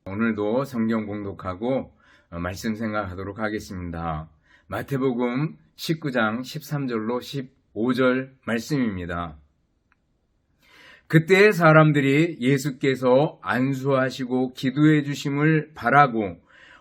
오늘도 성경 봉독하고 말씀 생각하도록 하겠습니다. 마태복음 19장 13절로 15절 말씀입니다. 그때 사람들이 예수께서 안수하시고 기도해 주심을 바라고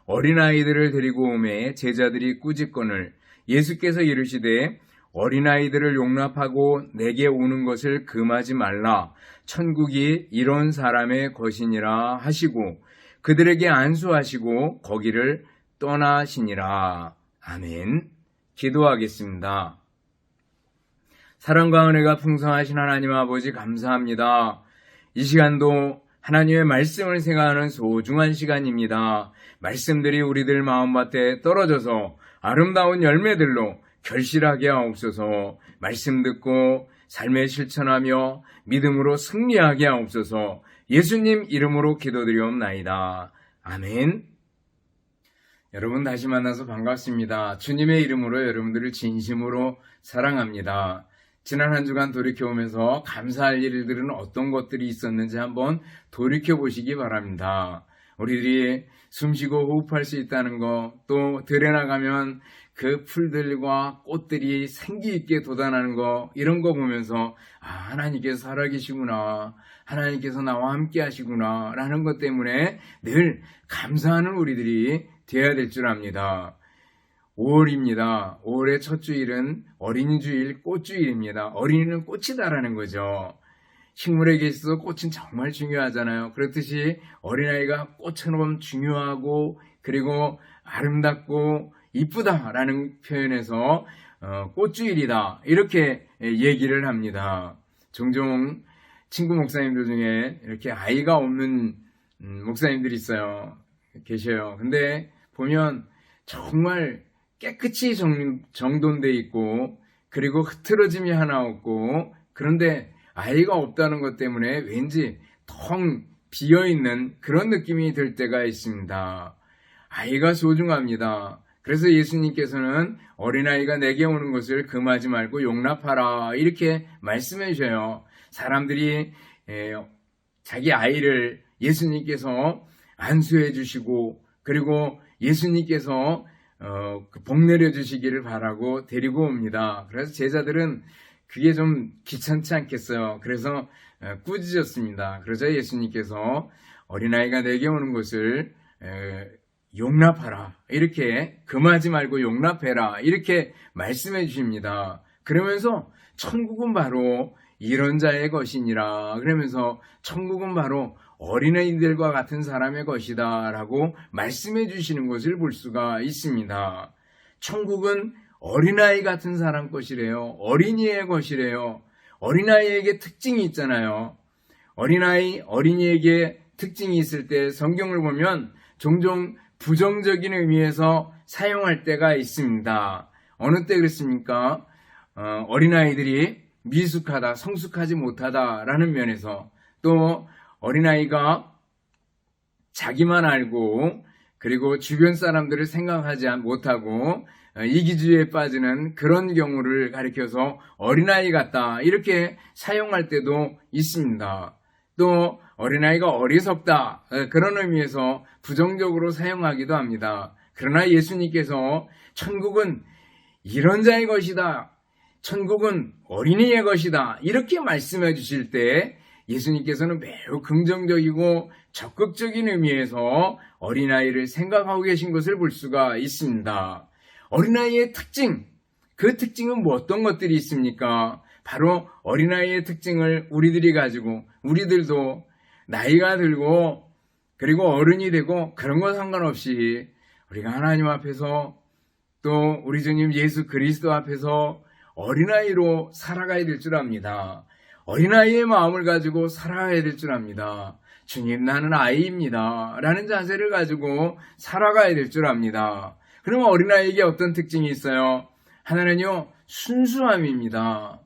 어린아이들을 데리고 오매 제자들이 꾸짖거늘 예수께서 이르시되 어린아이들을 용납하고 내게 오는 것을 금하지 말라. 천국이 이런 사람의 것이니라 하시고 그들에게 안수하시고 거기를 떠나시니라. 아멘. 기도하겠습니다. 사랑과 은혜가 풍성하신 하나님 아버지 감사합니다. 이 시간도 하나님의 말씀을 생각하는 소중한 시간입니다. 말씀들이 우리들 마음밭에 떨어져서 아름다운 열매들로 결실하게 하옵소서. 말씀 듣고 삶에 실천하며 믿음으로 승리하게 하옵소서. 예수님 이름으로 기도드리옵나이다. 아멘. 여러분 다시 만나서 반갑습니다. 주님의 이름으로 여러분들을 진심으로 사랑합니다. 지난 한 주간 돌이켜보면서 감사할 일들은 어떤 것들이 있었는지 한번 돌이켜보시기 바랍니다. 우리들이 숨쉬고 호흡할 수 있다는 것, 또 들에 나가면 그 풀들과 꽃들이 생기 있게 돋아나는 것, 이런 거 보면서 하나님께서 살아계시구나, 하나님께서 나와 함께 하시구나 라는 것 때문에 늘 감사하는 우리들이 되어야 될 줄 압니다. 5월입니다. 5월의 첫 주일은 어린이주일, 꽃주일입니다. 어린이는 꽃이다라는 거죠. 식물에게 있어서 꽃은 정말 중요하잖아요. 그렇듯이 어린아이가 꽃처럼 중요하고 그리고 아름답고 이쁘다라는 표현에서 꽃주일이다 이렇게 얘기를 합니다. 종종 친구 목사님들 중에 이렇게 아이가 없는 목사님들이 계셔요. 근데 보면 정말 깨끗이 정돈돼 있고 그리고 흐트러짐이 하나 없고, 그런데 아이가 없다는 것 때문에 왠지 텅 비어있는 그런 느낌이 들 때가 있습니다. 아이가 소중합니다. 그래서 예수님께서는 어린아이가 내게 오는 것을 금하지 말고 용납하라 이렇게 말씀해 주셔요. 사람들이 자기 아이를 예수님께서 안수해 주시고 그리고 예수님께서 복 내려 주시기를 바라고 데리고 옵니다. 그래서 제자들은 그게 좀 귀찮지 않겠어요. 그래서 꾸짖었습니다. 그러자 예수님께서 어린아이가 내게 오는 것을 용납하라 이렇게, 금하지 말고 용납해라 이렇게 말씀해 주십니다. 그러면서 천국은 바로 이런 자의 것이니라, 그러면서 천국은 바로 어린아이들과 같은 사람의 것이다 라고 말씀해 주시는 것을 볼 수가 있습니다. 천국은 어린아이 같은 사람 것이래요. 어린이의 것이래요. 어린아이에게 특징이 있잖아요. 어린이에게 특징이 있을 때 성경을 보면 종종 부정적인 의미에서 사용할 때가 있습니다. 어느 때 그렇습니까? 어린아이들이 미숙하다, 성숙하지 못하다라는 면에서, 또 어린아이가 자기만 알고 그리고 주변 사람들을 생각하지 못하고 이기주의에 빠지는 그런 경우를 가리켜서 어린아이 같다 이렇게 사용할 때도 있습니다. 또 어린아이가 어리석다 그런 의미에서 부정적으로 사용하기도 합니다. 그러나 예수님께서 천국은 이런 자의 것이다, 천국은 어린이의 것이다 이렇게 말씀해 주실 때 예수님께서는 매우 긍정적이고 적극적인 의미에서 어린아이를 생각하고 계신 것을 볼 수가 있습니다. 어린아이의 특징, 그 특징은 뭐 어떤 것들이 있습니까? 바로 어린아이의 특징을 우리들이 가지고, 우리들도 나이가 들고 그리고 어른이 되고 그런 거 상관없이 우리가 하나님 앞에서 또 우리 주님 예수 그리스도 앞에서 어린아이로 살아가야 될 줄 압니다. 어린아이의 마음을 가지고 살아가야 될 줄 압니다. 주님, 나는 아이입니다 라는 자세를 가지고 살아가야 될 줄 압니다. 그러면 어린아이에게 어떤 특징이 있어요? 하나는요, 순수함입니다.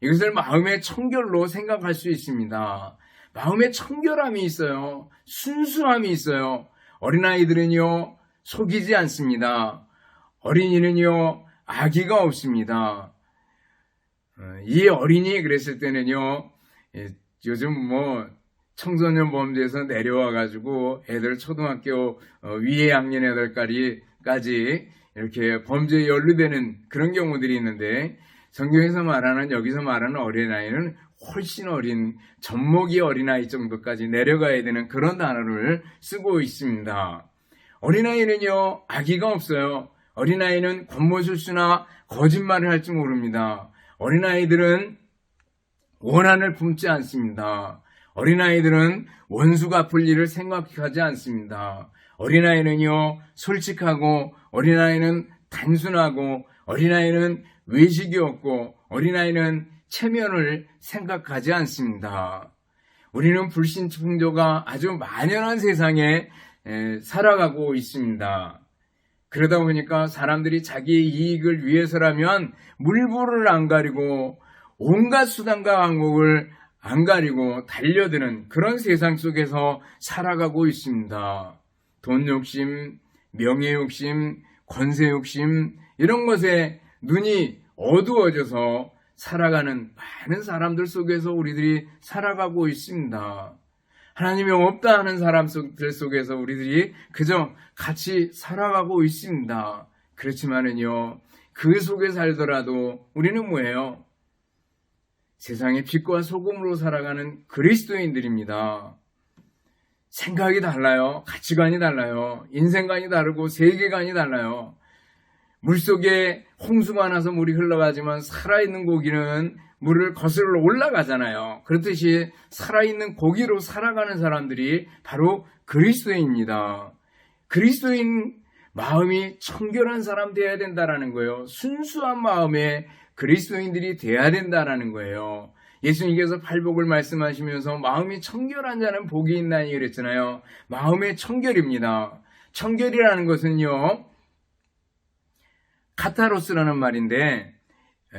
이것을 마음의 청결로 생각할 수 있습니다. 마음의 청결함이 있어요. 순수함이 있어요. 어린아이들은요, 속이지 않습니다. 어린이는요, 악의가 없습니다. 이 어린이 그랬을 때는요, 요즘 청소년 범죄에서 내려와가지고 애들 초등학교 위에 학년 애들까지 이렇게 범죄에 연루되는 그런 경우들이 있는데, 성경에서 말하는, 여기서 말하는 어린아이는 훨씬 어린, 젖먹이 어린아이 정도까지 내려가야 되는 그런 단어를 쓰고 있습니다. 어린아이는요, 악의가 없어요. 어린아이는 권모술수나 거짓말을 할 줄 모릅니다. 어린아이들은 원한을 품지 않습니다. 어린아이들은 원수가 갚을 일을 생각하지 않습니다. 어린아이는요, 솔직하고, 어린아이는 단순하고, 어린아이는 외식이 없고, 어린아이는 체면을 생각하지 않습니다. 우리는 불신풍조가 아주 만연한 세상에 살아가고 있습니다. 그러다 보니까 사람들이 자기의 이익을 위해서라면 물불을 안 가리고 온갖 수단과 방법을 안 가리고 달려드는 그런 세상 속에서 살아가고 있습니다. 돈 욕심, 명예 욕심, 권세 욕심, 이런 것에 눈이 어두워져서 살아가는 많은 사람들 속에서 우리들이 살아가고 있습니다. 하나님이 없다 하는 사람들 속에서 우리들이 그저 같이 살아가고 있습니다. 그렇지만은요, 그 속에 살더라도 우리는 뭐예요? 세상의 빛과 소금으로 살아가는 그리스도인들입니다. 생각이 달라요. 가치관이 달라요. 인생관이 다르고 세계관이 달라요. 물속에 홍수가 나서 물이 흘러가지만 살아있는 고기는 물을 거슬러 올라가잖아요. 그렇듯이 살아있는 고기로 살아가는 사람들이 바로 그리스도인입니다. 그리스도인 마음이 청결한 사람 되어야 된다라는 거예요. 순수한 마음의 그리스도인들이 되어야 된다라는 거예요. 예수님께서 팔복을 말씀하시면서 마음이 청결한 자는 복이 있나니 그랬잖아요. 마음의 청결입니다. 청결이라는 것은요, 카타로스라는 말인데,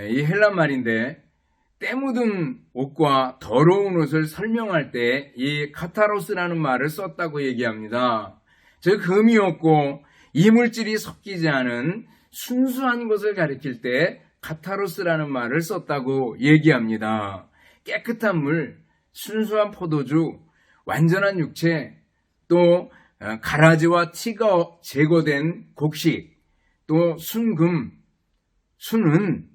이 헬란 말인데, 때 묻은 옷과 더러운 옷을 설명할 때 이 카타로스라는 말을 썼다고 얘기합니다. 즉 흠이 없고 이물질이 섞이지 않은 순수한 것을 가리킬 때 카타로스라는 말을 썼다고 얘기합니다. 깨끗한 물, 순수한 포도주, 완전한 육체, 또 가라지와 티가 제거된 곡식, 또 순금, 순은,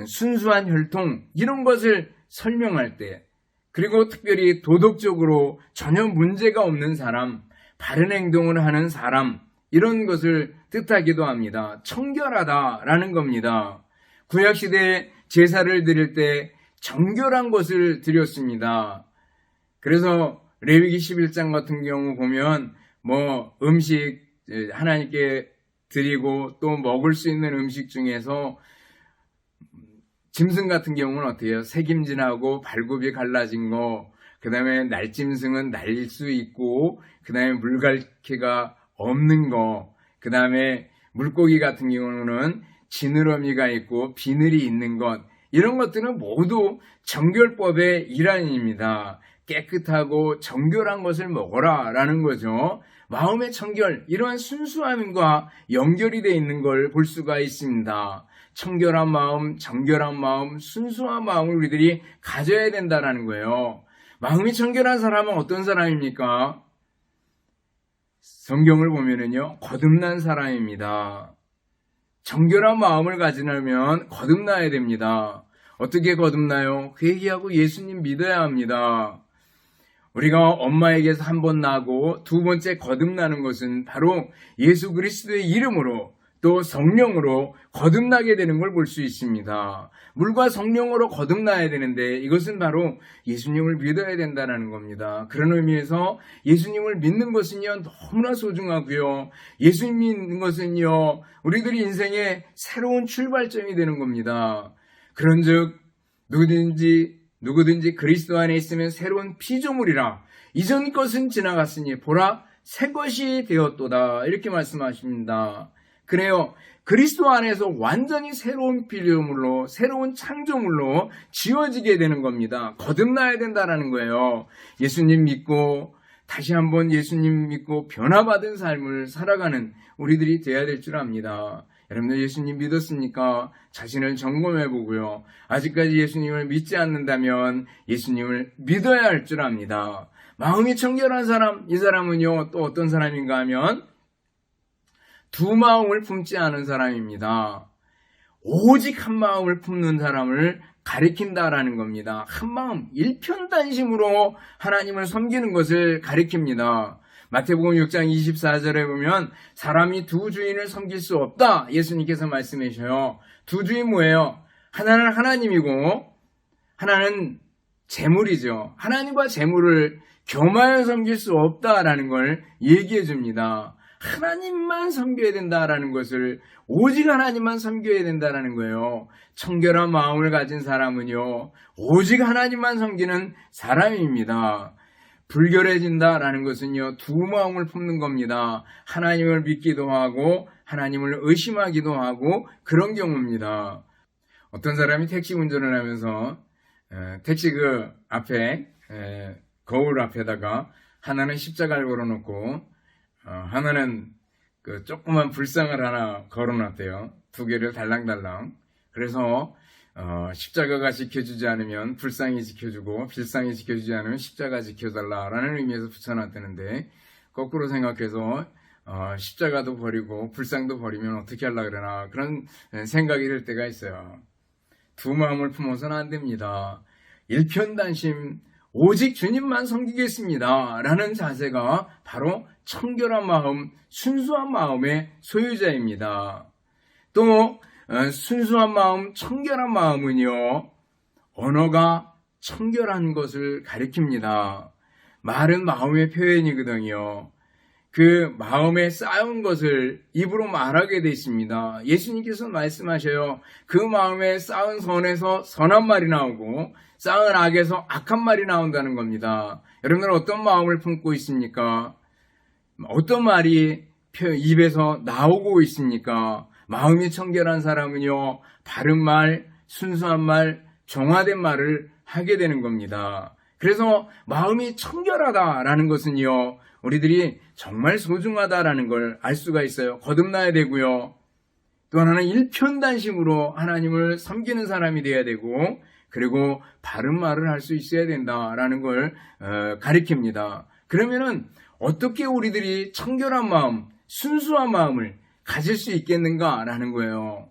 순수한 혈통, 이런 것을 설명할 때, 그리고 특별히 도덕적으로 전혀 문제가 없는 사람, 바른 행동을 하는 사람, 이런 것을 뜻하기도 합니다. 청결하다라는 겁니다. 구약시대에 제사를 드릴 때 정결한 것을 드렸습니다. 그래서 레위기 11장 같은 경우 보면 음식 하나님께 드리고 또 먹을 수 있는 음식 중에서 짐승 같은 경우는 어떻게 해요? 새김진하고 발굽이 갈라진 거, 그 다음에 날짐승은 날 수 있고, 그 다음에 물갈퀴가 없는 거, 그 다음에 물고기 같은 경우는 지느러미가 있고 비늘이 있는 것, 이런 것들은 모두 정결법의 일환입니다. 깨끗하고 정결한 것을 먹어라 라는 거죠. 마음의 청결, 이러한 순수함과 연결이 되어 있는 걸 볼 수가 있습니다. 청결한 마음, 정결한 마음, 순수한 마음을 우리들이 가져야 된다는 거예요. 마음이 청결한 사람은 어떤 사람입니까? 성경을 보면은요, 거듭난 사람입니다. 정결한 마음을 가지려면 거듭나야 됩니다. 어떻게 거듭나요? 회개하고 예수님 믿어야 합니다. 우리가 엄마에게서 한 번 나고 두 번째 거듭나는 것은 바로 예수 그리스도의 이름으로 또 성령으로 거듭나게 되는 걸 볼 수 있습니다. 물과 성령으로 거듭나야 되는데 이것은 바로 예수님을 믿어야 된다는 겁니다. 그런 의미에서 예수님을 믿는 것은요, 너무나 소중하고요. 예수님 믿는 것은요, 우리들이 인생의 새로운 출발점이 되는 겁니다. 그런즉 누구든지 그리스도 안에 있으면 새로운 피조물이라. 이전 것은 지나갔으니 보라 새 것이 되었도다. 이렇게 말씀하십니다. 그래요. 그리스도 안에서 완전히 새로운 피조물로, 새로운 창조물로 지어지게 되는 겁니다. 거듭나야 된다는 거예요. 예수님 믿고 다시 한번 예수님 믿고 변화받은 삶을 살아가는 우리들이 되어야 될 줄 압니다. 여러분들 예수님 믿었습니까? 자신을 점검해 보고요. 아직까지 예수님을 믿지 않는다면 예수님을 믿어야 할 줄 압니다. 마음이 청결한 사람, 이 사람은요, 또 어떤 사람인가 하면 두 마음을 품지 않은 사람입니다. 오직 한 마음을 품는 사람을 가리킨다라는 겁니다. 한 마음, 일편단심으로 하나님을 섬기는 것을 가리킵니다. 마태복음 6장 24절에 보면 사람이 두 주인을 섬길 수 없다. 예수님께서 말씀해 주셔요. 두 주인 뭐예요? 하나는 하나님이고 하나는 재물이죠. 하나님과 재물을 겸하여 섬길 수 없다라는 걸 얘기해 줍니다. 하나님만 섬겨야 된다라는 것을, 오직 하나님만 섬겨야 된다라는 거예요. 청결한 마음을 가진 사람은요, 오직 하나님만 섬기는 사람입니다. 불결해진다라는 것은요, 두 마음을 품는 겁니다. 하나님을 믿기도 하고 하나님을 의심하기도 하고 그런 경우입니다. 어떤 사람이 택시 운전을 하면서 택시 그 앞에 거울 앞에다가 하나는 십자가를 걸어놓고 하나는 그 조그만 불상을 하나 걸어놨대요. 두 개를 달랑달랑. 그래서 십자가가 지켜주지 않으면 불상이 지켜주고 불상이 지켜주지 않으면 십자가 지켜달라라는 의미에서 붙여놨다는데, 거꾸로 생각해서 십자가도 버리고 불상도 버리면 어떻게 하려고 그러나 그런 생각이 들 때가 있어요. 두 마음을 품어서는 안 됩니다. 일편단심, 오직 주님만 섬기겠습니다 라는 자세가 바로 청결한 마음, 순수한 마음의 소유자입니다. 또 순수한 마음, 청결한 마음은요, 언어가 청결한 것을 가리킵니다. 말은 마음의 표현이거든요. 그 마음에 쌓은 것을 입으로 말하게 되어 있습니다. 예수님께서 말씀하셔요. 그 마음에 쌓은 선에서 선한 말이 나오고 쌓은 악에서 악한 말이 나온다는 겁니다. 여러분들은 어떤 마음을 품고 있습니까? 어떤 말이 입에서 나오고 있습니까? 마음이 청결한 사람은요, 바른 말, 순수한 말, 정화된 말을 하게 되는 겁니다. 그래서 마음이 청결하다라는 것은요, 우리들이 정말 소중하다라는 걸 알 수가 있어요. 거듭나야 되고요. 또 하나는 일편단심으로 하나님을 섬기는 사람이 되어야 되고, 그리고 바른 말을 할 수 있어야 된다라는 걸 가리킵니다. 그러면은 어떻게 우리들이 청결한 마음, 순수한 마음을 가질 수 있겠는가라는 거예요.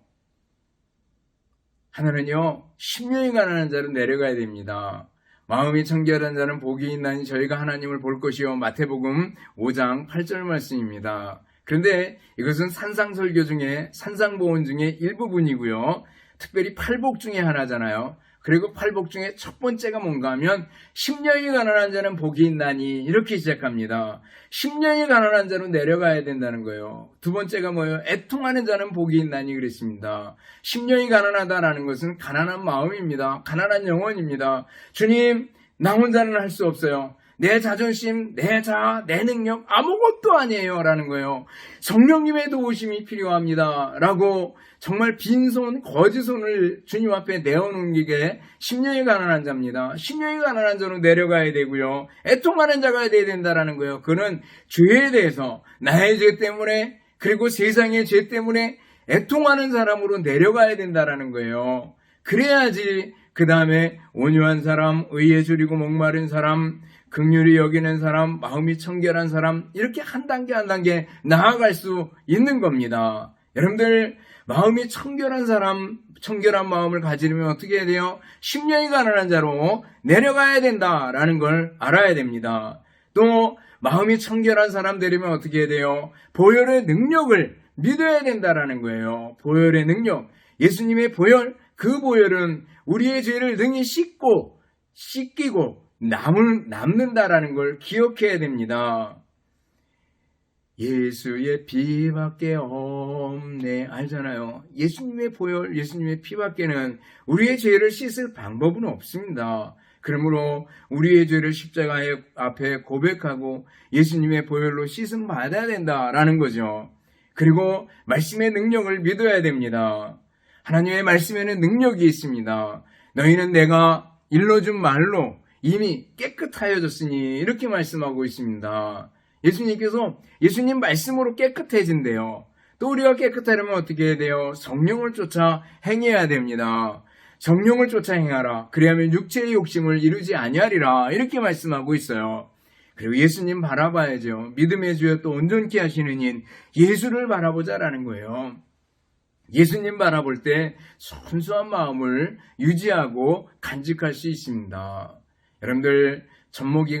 하나는요, 심령이 가난한 자로 내려가야 됩니다. 마음이 청결한 자는 복이 있나니 저희가 하나님을 볼 것이요. 마태복음 5장 8절 말씀입니다. 그런데 이것은 산상설교 중에, 산상보온 중에 일부분이고요. 특별히 팔복 중에 하나잖아요. 그리고 팔복 중에 첫 번째가 뭔가 하면 심령이 가난한 자는 복이 있나니, 이렇게 시작합니다. 심령이 가난한 자로 내려가야 된다는 거예요. 두 번째가 뭐예요? 애통하는 자는 복이 있나니 그랬습니다. 심령이 가난하다라는 것은 가난한 마음입니다. 가난한 영혼입니다. 주님, 나 혼자는 할 수 없어요. 내 자존심, 내 자아, 내 능력 아무것도 아니에요 라는 거예요. 성령님의 도우심이 필요합니다 라고 정말 빈손, 거지손을 주님 앞에 내어놓기에 심령이 가난한 자입니다. 심령이 가난한 자로 내려가야 되고요. 애통하는 자가 되어야 된다라는 거예요. 그는 죄에 대해서, 나의 죄 때문에, 그리고 세상의 죄 때문에 애통하는 사람으로 내려가야 된다라는 거예요. 그래야지 그 다음에 온유한 사람, 의에 줄이고 목마른 사람, 긍휼히 여기는 사람, 마음이 청결한 사람, 이렇게 한 단계 한 단계 나아갈 수 있는 겁니다. 여러분들, 마음이 청결한 사람, 청결한 마음을 가지려면 어떻게 해야 돼요? 심령이 가난한 자로 내려가야 된다라는 걸 알아야 됩니다. 또 마음이 청결한 사람 되려면 어떻게 해야 돼요? 보혈의 능력을 믿어야 된다라는 거예요. 보혈의 능력, 예수님의 보혈, 그 보혈은 우리의 죄를 능히 씻기고 남는다라는 걸 기억해야 됩니다. 예수의 피밖에 없네, 알잖아요. 예수님의 보혈, 예수님의 피밖에는 우리의 죄를 씻을 방법은 없습니다. 그러므로 우리의 죄를 십자가 앞에 고백하고 예수님의 보혈로 씻음 받아야 된다라는 거죠. 그리고 말씀의 능력을 믿어야 됩니다. 하나님의 말씀에는 능력이 있습니다. 너희는 내가 일러준 말로 이미 깨끗하여졌으니, 이렇게 말씀하고 있습니다. 예수님께서 예수님 말씀으로 깨끗해진대요. 또 우리가 깨끗하려면 어떻게 해야 돼요? 성령을 쫓아 행해야 됩니다. 성령을 쫓아 행하라. 그리하면 육체의 욕심을 이루지 아니하리라. 이렇게 말씀하고 있어요. 그리고 예수님 바라봐야죠. 믿음의 주여 또 온전케 하시는 인 예수를 바라보자라는 거예요. 예수님 바라볼 때 순수한 마음을 유지하고 간직할 수 있습니다. 여러분들 젖먹이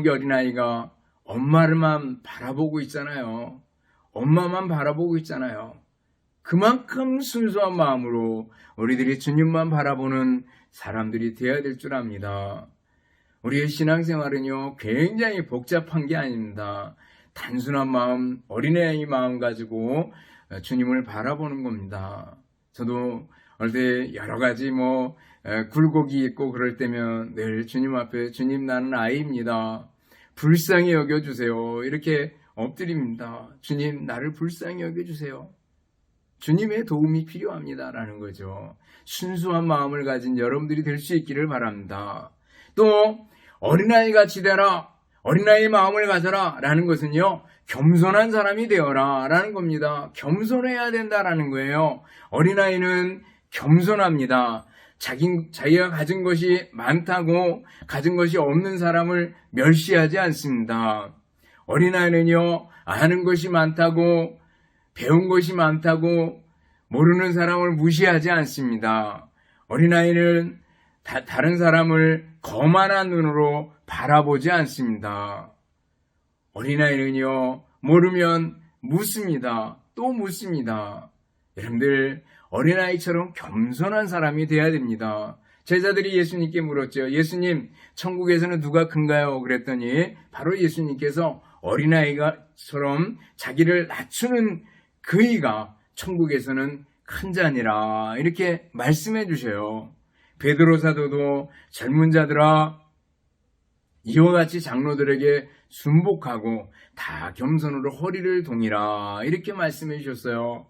어린아이가 엄마를만 바라보고 있잖아요. 엄마만 바라보고 있잖아요. 그만큼 순수한 마음으로 우리들이 주님만 바라보는 사람들이 되어야 될 줄 압니다. 우리의 신앙생활은요, 굉장히 복잡한 게 아닙니다. 단순한 마음, 어린애의 마음 가지고 주님을 바라보는 겁니다. 저도 어릴 때 여러 가지 굴곡이 있고 그럴 때면 늘 주님 앞에 주님 나는 아이입니다. 불쌍히 여겨주세요. 이렇게 엎드립니다. 주님 나를 불쌍히 여겨주세요. 주님의 도움이 필요합니다라는 거죠. 순수한 마음을 가진 여러분들이 될 수 있기를 바랍니다. 또 어린아이같이 되라, 어린아이의 마음을 가져라 라는 것은요, 겸손한 사람이 되어라 라는 겁니다. 겸손해야 된다라는 거예요. 어린아이는 겸손합니다. 자기가 가진 것이 많다고 가진 것이 없는 사람을 멸시하지 않습니다. 어린아이는요, 아는 것이 많다고, 배운 것이 많다고 모르는 사람을 무시하지 않습니다. 어린아이는 다른 사람을 거만한 눈으로 바라보지 않습니다. 어린아이는요, 모르면 묻습니다. 또 묻습니다. 여러분들, 어린아이처럼 겸손한 사람이 되어야 됩니다. 제자들이 예수님께 물었죠. 예수님, 천국에서는 누가 큰가요? 그랬더니 바로 예수님께서 어린아이처럼 자기를 낮추는 그이가 천국에서는 큰 자니라 이렇게 말씀해 주셔요. 베드로 사도도 젊은 자들아 이와 같이 장로들에게 순복하고 다 겸손으로 허리를 동이라 이렇게 말씀해 주셨어요.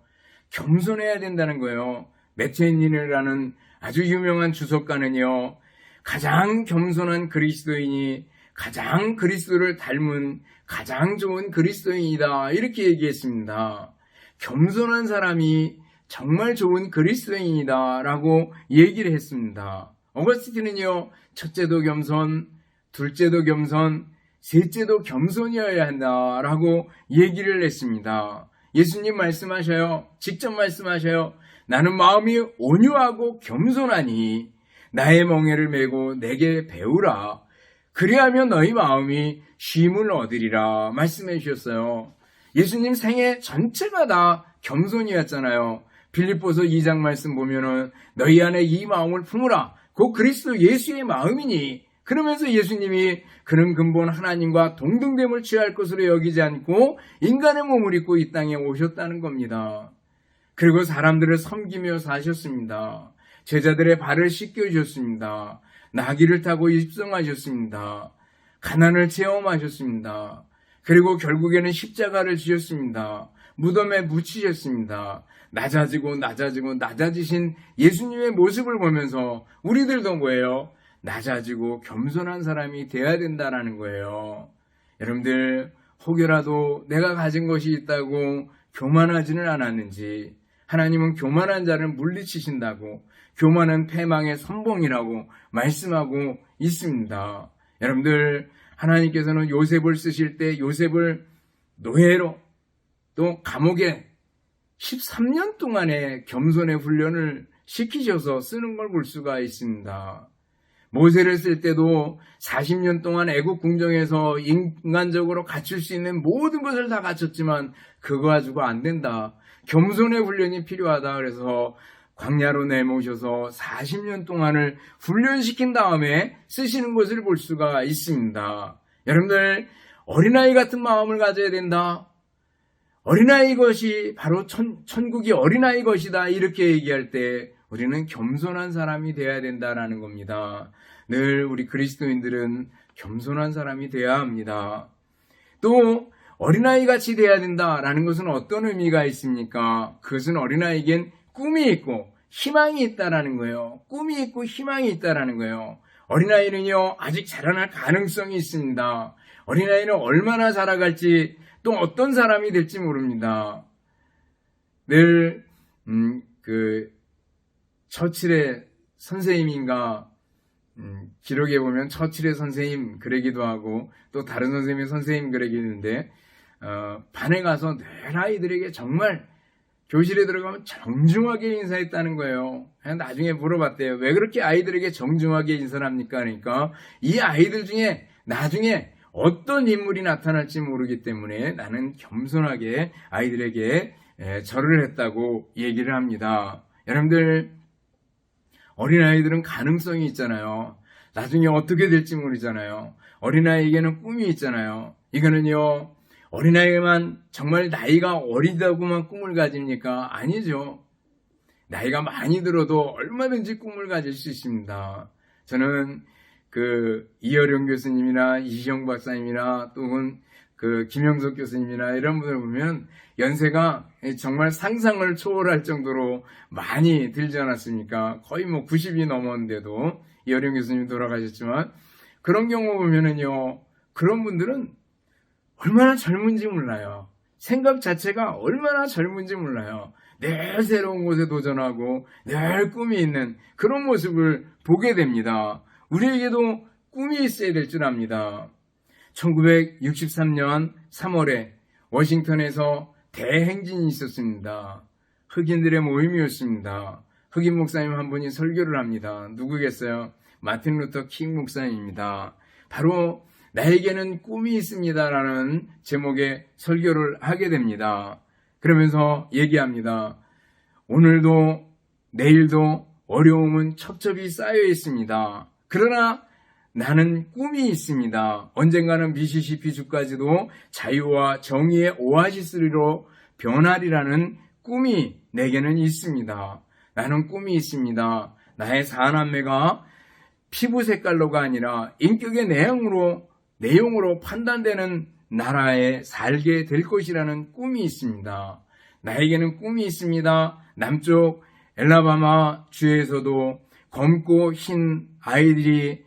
겸손해야 된다는 거예요. 메테인이라는 아주 유명한 주석가는요, 가장 겸손한 그리스도인이 가장 그리스도를 닮은 가장 좋은 그리스도인이다 이렇게 얘기했습니다. 겸손한 사람이 정말 좋은 그리스도인이다 라고 얘기를 했습니다. 어거스틴은요, 첫째도 겸손, 둘째도 겸손, 셋째도 겸손이어야 한다 라고 얘기를 했습니다. 예수님 말씀하셔요. 직접 말씀하셔요. 나는 마음이 온유하고 겸손하니 나의 멍에를 메고 내게 배우라. 그리하면 너희 마음이 쉼을 얻으리라 말씀해 주셨어요. 예수님 생애 전체가 다 겸손이었잖아요. 빌립보서 2장 말씀 보면은 너희 안에 이 마음을 품으라. 곧 그리스도 예수의 마음이니. 그러면서 예수님이 그는 근본 하나님과 동등됨을 취할 것으로 여기지 않고 인간의 몸을 입고 이 땅에 오셨다는 겁니다. 그리고 사람들을 섬기며 사셨습니다. 제자들의 발을 씻겨주셨습니다. 나귀를 타고 입성하셨습니다. 가난을 체험하셨습니다. 그리고 결국에는 십자가를 지셨습니다. 무덤에 묻히셨습니다. 낮아지신 예수님의 모습을 보면서 우리들도 뭐예요? 낮아지고 겸손한 사람이 되어야 된다는 거예요. 여러분들 혹여라도 내가 가진 것이 있다고 교만하지는 않았는지, 하나님은 교만한 자를 물리치신다고, 교만은 패망의 선봉이라고 말씀하고 있습니다. 여러분들 하나님께서는 요셉을 쓰실 때 요셉을 노예로 또 감옥에 13년 동안의 겸손의 훈련을 시키셔서 쓰는 걸 볼 수가 있습니다. 모세를 쓸 때도 40년 동안 애국 궁정에서 인간적으로 갖출 수 있는 모든 것을 다 갖췄지만 그거 가지고 안 된다. 겸손의 훈련이 필요하다. 그래서 광야로 내모셔서 40년 동안을 훈련시킨 다음에 쓰시는 것을 볼 수가 있습니다. 여러분들 어린아이 같은 마음을 가져야 된다. 어린아이 것이 바로 천국이 어린아이 것이다. 이렇게 얘기할 때 우리는 겸손한 사람이 되어야 된다라는 겁니다. 늘 우리 그리스도인들은 겸손한 사람이 되어야 합니다. 또 어린아이 같이 되어야 된다라는 것은 어떤 의미가 있습니까? 그것은 어린아이에겐 꿈이 있고 희망이 있다라는 거예요. 꿈이 있고 희망이 있다라는 거예요. 어린아이는요, 아직 자라날 가능성이 있습니다. 어린아이는 얼마나 자라갈지 또 어떤 사람이 될지 모릅니다. 늘 처칠의 선생님인가 기록에 보면 처칠의 선생님 그러기도 하고 또 다른 선생님의 선생님 그러기도 하는데 반에 가서 늘 아이들에게 정말 교실에 들어가면 정중하게 인사했다는 거예요. 나중에 물어봤대요. 왜 그렇게 아이들에게 정중하게 인사를 합니까? 그러니까 이 아이들 중에 나중에 어떤 인물이 나타날지 모르기 때문에 나는 겸손하게 아이들에게 절을 했다고 얘기를 합니다. 여러분들, 어린아이들은 가능성이 있잖아요. 나중에 어떻게 될지 모르잖아요. 어린아이에게는 꿈이 있잖아요. 이거는요, 어린아이만 정말 나이가 어리다고만 꿈을 가집니까? 아니죠. 나이가 많이 들어도 얼마든지 꿈을 가질 수 있습니다. 저는 이어령 교수님이나 이시영 박사님이나 또는 김영석 교수님이나 이런 분들 보면 연세가 정말 상상을 초월할 정도로 많이 들지 않았습니까? 거의 90이 넘었는데도 이어령 교수님 돌아가셨지만 그런 경우 보면은요, 그런 분들은 얼마나 젊은지 몰라요. 생각 자체가 얼마나 젊은지 몰라요. 늘 새로운 곳에 도전하고 늘 꿈이 있는 그런 모습을 보게 됩니다. 우리에게도 꿈이 있어야 될 줄 압니다. 1963년 3월에 워싱턴에서 대행진이 있었습니다. 흑인들의 모임이었습니다. 흑인 목사님 한 분이 설교를 합니다. 누구겠어요? 마틴 루터 킹 목사님입니다. 바로 나에게는 꿈이 있습니다라는 제목의 설교를 하게 됩니다. 그러면서 얘기합니다. 오늘도 내일도 어려움은 첩첩이 쌓여 있습니다. 그러나 나는 꿈이 있습니다. 언젠가는 미시시피 주까지도 자유와 정의의 오아시스로 변하리라는 꿈이 내게는 있습니다. 나는 꿈이 있습니다. 나의 사남매가 피부 색깔로가 아니라 인격의 내용으로 판단되는 나라에 살게 될 것이라는 꿈이 있습니다. 나에게는 꿈이 있습니다. 남쪽 엘라바마 주에서도 검고 흰 아이들이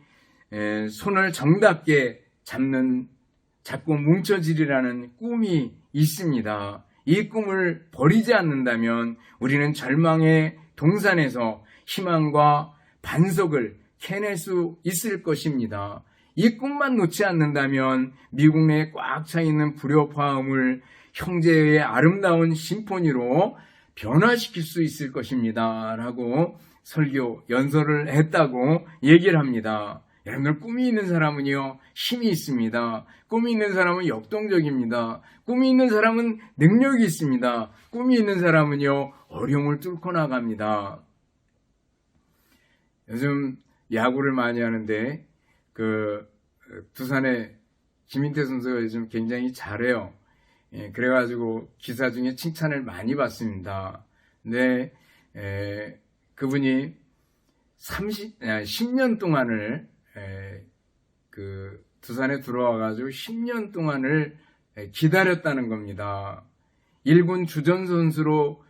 손을 정답게 잡고 뭉쳐지리라는 꿈이 있습니다. 이 꿈을 버리지 않는다면 우리는 절망의 동산에서 희망과 반석을 캐낼 수 있을 것입니다. 이 꿈만 놓지 않는다면 미국 내에 꽉 차 있는 불협화음을 형제의 아름다운 심포니로 변화시킬 수 있을 것입니다. 라고 설교 연설을 했다고 얘기를 합니다. 여러분들, 꿈이 있는 사람은요, 힘이 있습니다. 꿈이 있는 사람은 역동적입니다. 꿈이 있는 사람은 능력이 있습니다. 꿈이 있는 사람은요, 어려움을 뚫고 나갑니다. 요즘 야구를 많이 하는데 두산의 김인태 선수가 요즘 굉장히 잘해요. 그래가지고 기사 중에 칭찬을 많이 받습니다. 근데 그분이 10년 동안을 두산에 들어와가지고 10년 동안을 기다렸다는 겁니다. 1군 주전 선수로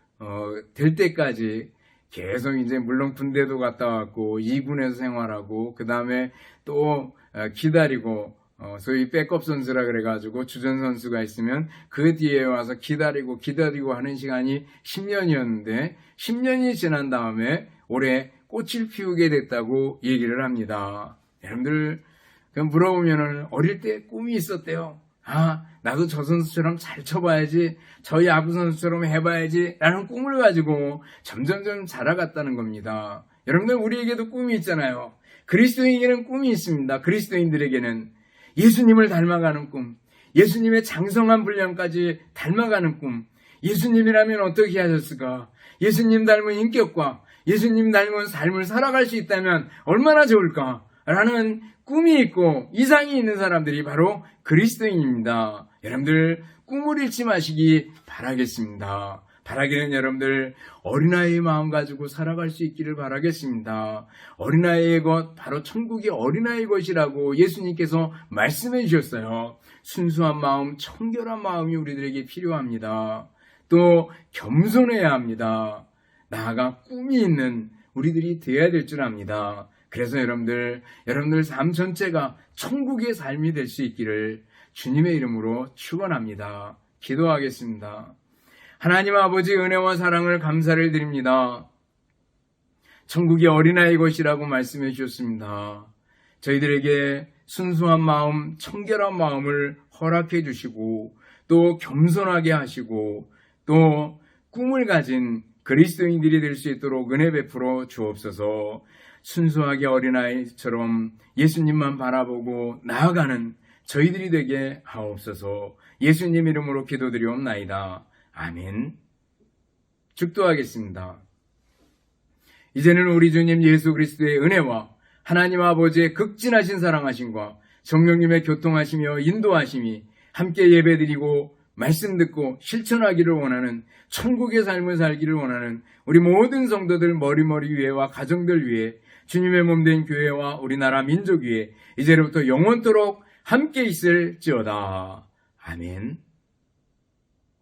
될 때까지 계속 이제 물론 군대도 갔다 왔고 2군에서 생활하고 그 다음에 또 기다리고 소위 백업 선수라 그래가지고 주전 선수가 있으면 그 뒤에 와서 기다리고 하는 시간이 10년이었는데 10년이 지난 다음에 올해 꽃을 피우게 됐다고 얘기를 합니다. 여러분들 물어보면은 어릴 때 꿈이 있었대요. 나도 저 선수처럼 잘 쳐봐야지, 저 야구 선수처럼 해봐야지 라는 꿈을 가지고 점점점 자라갔다는 겁니다. 여러분들, 우리에게도 꿈이 있잖아요. 그리스도인에게는 꿈이 있습니다. 그리스도인들에게는 예수님을 닮아가는 꿈, 예수님의 장성한 분량까지 닮아가는 꿈, 예수님이라면 어떻게 하셨을까? 예수님 닮은 인격과 예수님 닮은 삶을 살아갈 수 있다면 얼마나 좋을까? 라는 꿈이 있고 이상이 있는 사람들이 바로 그리스도인입니다. 여러분들, 꿈을 잃지 마시기 바라겠습니다. 바라기는 여러분들 어린아이의 마음 가지고 살아갈 수 있기를 바라겠습니다. 어린아이의 것, 바로 천국이 어린아이의 것이라고 예수님께서 말씀해 주셨어요. 순수한 마음, 청결한 마음이 우리들에게 필요합니다. 또 겸손해야 합니다. 나아가 꿈이 있는 우리들이 되어야 될 줄 압니다. 그래서 여러분들 삶 전체가 천국의 삶이 될 수 있기를 주님의 이름으로 축원합니다. 기도하겠습니다. 하나님 아버지, 은혜와 사랑을 감사를 드립니다. 천국이 어린아이 것이라고 말씀해 주셨습니다. 저희들에게 순수한 마음, 청결한 마음을 허락해 주시고 또 겸손하게 하시고 또 꿈을 가진 그리스도인들이 될 수 있도록 은혜 베풀어 주옵소서. 순수하게 어린아이처럼 예수님만 바라보고 나아가는 저희들이 되게 하옵소서. 예수님 이름으로 기도드리옵나이다. 아멘. 축도하겠습니다. 이제는 우리 주님 예수 그리스도의 은혜와 하나님 아버지의 극진하신 사랑하심과 성령님의 교통하시며 인도하심이 함께 예배드리고 말씀 듣고 실천하기를 원하는 천국의 삶을 살기를 원하는 우리 모든 성도들 머리머리 위에와 가정들 위에 주님의 몸된 교회와 우리나라 민족 위에 이제로부터 영원토록 함께 있을지어다. 아멘.